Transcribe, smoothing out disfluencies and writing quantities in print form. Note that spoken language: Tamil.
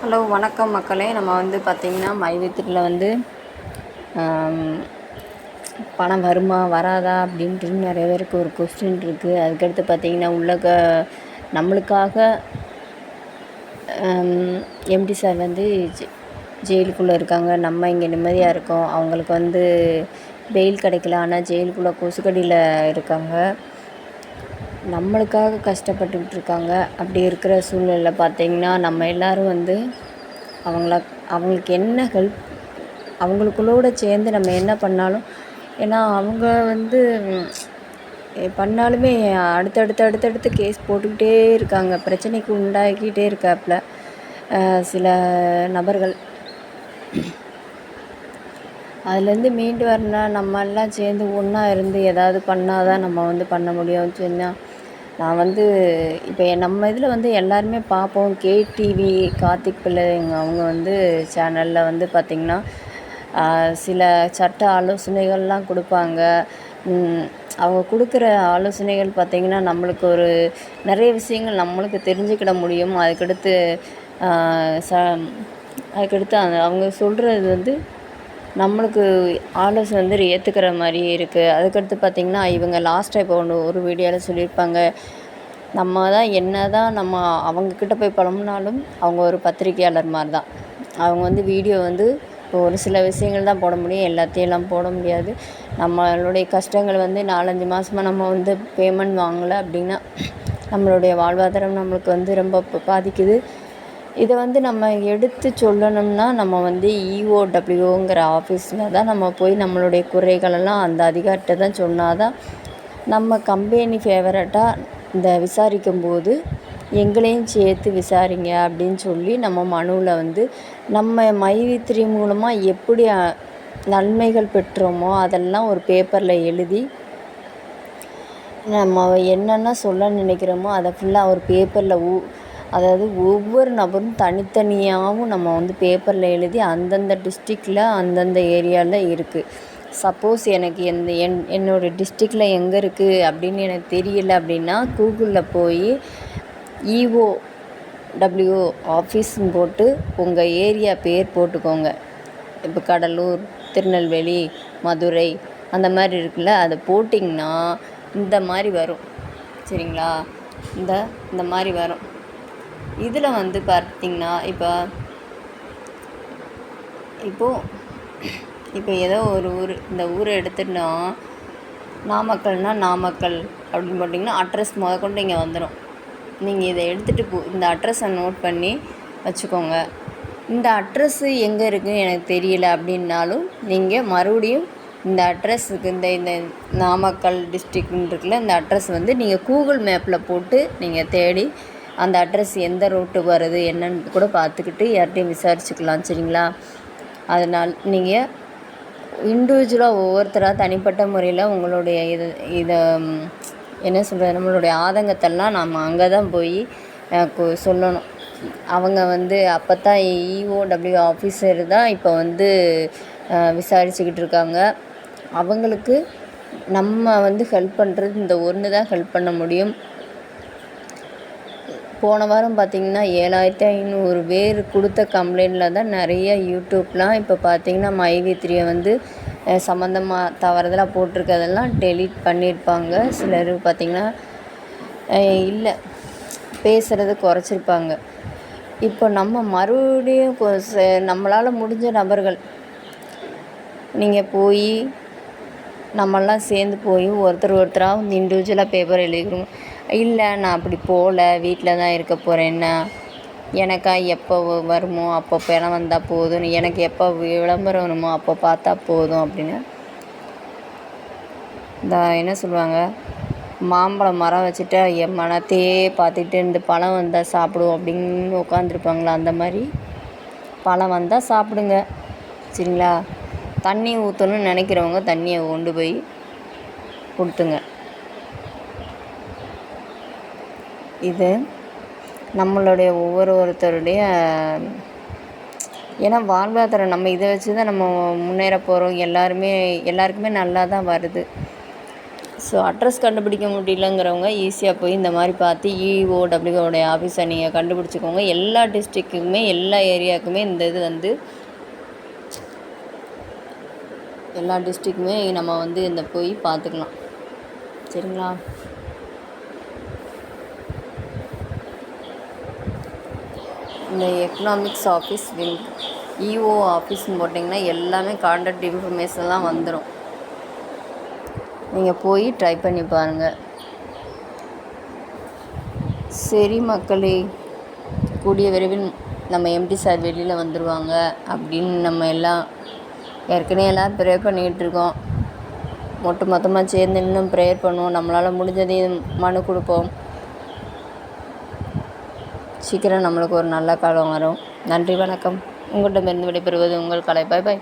ஹலோ வணக்கம் மக்களே. நம்ம வந்து பார்த்திங்கன்னா மைவித்திரியில் வந்து பணம் வருமா வராதா அப்படின்ட்டு நிறைய பேருக்கு ஒரு கொஸ்டின் இருக்குது. அதுக்கடுத்து பார்த்திங்கன்னா நம்மளுக்காக எம்டி சார் வந்து ஜெயிலுக்குள்ளே இருக்காங்க. நம்ம இங்கே நிம்மதியாக இருக்கோம். அவங்களுக்கு வந்து பெயில் கிடைக்கல, ஆனால் ஜெயிலுக்குள்ளே கொசுக்கடியில் இருக்காங்க. நம்மளுக்காக கஷ்டப்பட்டுக்கிட்டு இருக்காங்க. அப்படி இருக்கிற சூழ்நிலையில் பார்த்திங்கன்னா நம்ம எல்லோரும் வந்து அவங்களுக்கு என்ன ஹெல்ப், அவங்களுக்குள்ளோட சேர்ந்து நம்ம என்ன பண்ணாலும், ஏன்னா அவங்க வந்து பண்ணாலுமே அடுத்தடுத்து கேஸ் போட்டுக்கிட்டே இருக்காங்க. பிரச்சனைக்கு உண்டாக்கிட்டே இருக்காப்புல சில நபர்கள். அதுலேருந்து மீண்டு வரணும்னா நம்ம எல்லாம் சேர்ந்து ஒன்றா இருந்து ஏதாவது பண்ணால் தான் நம்ம வந்து பண்ண முடியும். சொன்னால் நான் வந்து இப்போ நம்ம இதில் வந்து எல்லாருமே பார்ப்போம். கேடிவி கார்த்திக் பிள்ளை அவங்க வந்து சேனலில் வந்து பார்த்திங்கன்னா சில சட்ட ஆலோசனைகள்லாம் கொடுப்பாங்க. அவங்க கொடுக்குற ஆலோசனைகள் பார்த்திங்கன்னா நம்மளுக்கு ஒரு நிறைய விஷயங்கள் நம்மளுக்கு தெரிஞ்சுக்கிட முடியும். அதுக்கடுத்து அவங்க சொல்கிறது வந்து நம்மளுக்கு ஆலோசனை வந்து ஏற்றுக்கிற மாதிரியே இருக்குது. அதுக்கடுத்து பார்த்திங்கன்னா இவங்க லாஸ்ட்டாக இப்போ ஒரு வீடியோவில் சொல்லியிருப்பாங்க, நம்ம தான் என்ன தான் நம்ம அவங்கக்கிட்ட போய் பழம்னாலும் அவங்க ஒரு பத்திரிக்கையாளர் மாதிரி தான். அவங்க வந்து வீடியோ வந்து இப்போ ஒரு சில விஷயங்கள் தான் போட முடியும், எல்லாத்தையெல்லாம் போட முடியாது. நம்மளுடைய கஷ்டங்கள் வந்து 4-5 மாதமாக நம்ம வந்து பேமெண்ட் வாங்கலை அப்படின்னா நம்மளுடைய வாழ்வாதாரம் நம்மளுக்கு வந்து ரொம்ப பாதிக்குது. இதை வந்து நம்ம எடுத்து சொல்லணும்னா நம்ம வந்து இஓடபிள்யூங்கிற ஆஃபீஸில் தான் நம்ம போய் நம்மளுடைய குறைகளெல்லாம் அந்த அதிகாரிகிட்ட தான் சொன்னால் தான் நம்ம கம்பெனி ஃபேவரட்டாக இந்த விசாரிக்கும்போது எங்களையும் சேர்த்து விசாரிங்க அப்படின்னு சொல்லி நம்ம மனுவில் வந்து நம்ம மைவித்திரி மூலமாக எப்படி நன்மைகள் பெற்றோமோ அதெல்லாம் ஒரு பேப்பரில் எழுதி நம்ம என்னென்ன சொல்ல நினைக்கிறோமோ அதை ஃபுல்லாக ஒரு பேப்பரில் அதாவது ஒவ்வொரு நபரும் தனித்தனியாகவும் நம்ம வந்து பேப்பரில் எழுதி அந்தந்த டிஸ்ட்ரிக்டில் அந்தந்த ஏரியாவில் இருக்குது. சப்போஸ் எனக்கு என்னோடய டிஸ்ட்ரிக்டில் எங்கே இருக்குது அப்படின்னு எனக்கு தெரியல அப்படின்னா கூகுளில் போய் இஓடபிள்யூ ஆஃபீஸ்ன்னு போட்டு உங்கள் ஏரியா பேர் போட்டுக்கோங்க. இப்போ கடலூர், திருநெல்வேலி, மதுரை அந்த மாதிரி இருக்குல்ல, அதை போட்டிங்கன்னா இந்த மாதிரி வரும். சரிங்களா? இந்த மாதிரி வரும். இதில் வந்து பார்த்திங்கன்னா இப்போ ஏதோ ஒரு ஊர், இந்த ஊரை எடுத்துட்டோம்னா நாமக்கல்னால் நாமக்கல் அப்படின்னு போட்டிங்கன்னா அட்ரஸ் முதற்கொண்டு இங்கே வந்துடும். நீங்கள் இதை எடுத்துகிட்டு இந்த அட்ரஸை நோட் பண்ணி வச்சுக்கோங்க. இந்த அட்ரஸ்ஸு எங்கே இருக்குதுன்னு எனக்கு தெரியல அப்படின்னாலும் நீங்கள் மறுபடியும் இந்த அட்ரஸுக்கு இந்த நாமக்கல் டிஸ்ட்ரிக்ட்னு இருக்குல்ல, இந்த அட்ரஸ் வந்து நீங்கள் கூகுள் மேப்பில் போட்டு நீங்கள் தேடி அந்த அட்ரஸ் எந்த ரூட்டு வருது என்னன்னு கூட பார்த்துக்கிட்டு யார்கிட்டையும் விசாரிச்சுக்கலாம். சரிங்களா? அதனால் நீங்கள் இண்டிவிஜுவலாக ஒவ்வொருத்தராக தனிப்பட்ட முறையில் உங்களுடைய இதை என்ன சொல்கிறது, நம்மளுடைய ஆதங்கத்தெல்லாம் நம்ம அங்கே தான் போய் சொல்லணும். அவங்க வந்து அப்போ தான் இஓடபிள்யூ ஆஃபீஸர் தான் இப்போ வந்து விசாரிச்சுக்கிட்டு இருக்காங்க. அவங்களுக்கு நம்ம வந்து ஹெல்ப் பண்ணுறது இந்த ஒன்று தான் ஹெல்ப் பண்ண முடியும். போன வாரம் பார்த்திங்கன்னா 7500 பேர் கொடுத்த கம்ப்ளைண்ட்டில் தான் நிறைய யூடியூப்லாம் இப்போ பார்த்திங்கன்னா மைவித்திரியை வந்து சம்மந்தமாக தவறுதலாக போட்டிருக்கதெல்லாம் டெலீட் பண்ணியிருப்பாங்க. சிலர் பார்த்திங்கன்னா இல்லை பேசுகிறது குறைச்சிருப்பாங்க. இப்போ நம்ம மறுபடியும் நம்மளால் முடிஞ்ச நபர்கள் நீங்கள் போய் நம்மெல்லாம் சேர்ந்து போய் ஒருத்தராக இண்டிவிஜுவலாக பேப்பர் எழுதிக்கிறோம். இல்லை நான் அப்படி போகல, வீட்டில் தான் இருக்க போகிறேன்னா எனக்கா எப்போ வருமோ அப்போ பணம் வந்தால் போதும், எனக்கு எப்போ விளம்பரம் வருமோ அப்போ பார்த்தா போதும் அப்படின்னு இந்த என்ன சொல்லுவாங்க, மாம்பழம் மரம் வச்சுட்டா என் மனத்தையே பார்த்துக்கிட்டு இந்த பழம் வந்தால் சாப்பிடுவோம் அப்படின்னு உட்காந்துருப்பாங்களா, அந்த மாதிரி பழம் வந்தால் சாப்பிடுங்க. சரிங்களா? தண்ணி ஊற்றணும்னு நினைக்கிறவங்க தண்ணியை கொண்டு போய் கொடுத்துங்க. இது நம்மளுடைய ஒவ்வொருத்தருடைய, ஏன்னா வாழ்வாதாரம் நம்ம இதை வச்சு தான் நம்ம முன்னேற போகிறோம். எல்லாருக்குமே நல்லா தான் வருது. ஸோ அட்ரஸ் கண்டுபிடிக்க முடியலங்கிறவங்க ஈஸியாக போய் இந்த மாதிரி பார்த்து இஓடபிள்யூடைய ஆஃபீஸை நீங்கள் கண்டுபிடிச்சிக்கோங்க. எல்லா டிஸ்ட்ரிக்ட்டுக்குமே எல்லா ஏரியாவுக்குமே இந்த இது வந்து எல்லா டிஸ்ட்ரிக்குமே நம்ம வந்து இந்த போய் பார்த்துக்கலாம். சரிங்களா? இந்த எக்கனாமிக்ஸ் ஆஃபீஸ் விங் இஓ ஆஃபீஸ்னு போட்டிங்கன்னா எல்லாமே கான்டாக்ட் இன்ஃபர்மேஷன்லாம் வந்துடும். நீங்கள் போய் ட்ரை பண்ணி பாருங்கள். சரி மக்களே, கூடிய விரைவில் நம்ம எம்டி சார் வெளியில் வந்துடுவாங்க அப்படின்னு நம்ம எல்லாம் ஏற்கனவே எல்லோரும் ப்ரேயர் பண்ணிகிட்ருக்கோம். மொத்தமாக சேர்ந்து இன்னும் ப்ரேயர் பண்ணுவோம். நம்மளால் முடிஞ்சதையும் மனு கொடுப்போம். சீக்கிரம் நம்மளுக்கு ஒரு நல்ல காலம் வரும். நன்றி, வணக்கம். உங்கள்கிட்ட இருந்து விடைபெறுவது உங்கள் கலை. பாய் பாய்.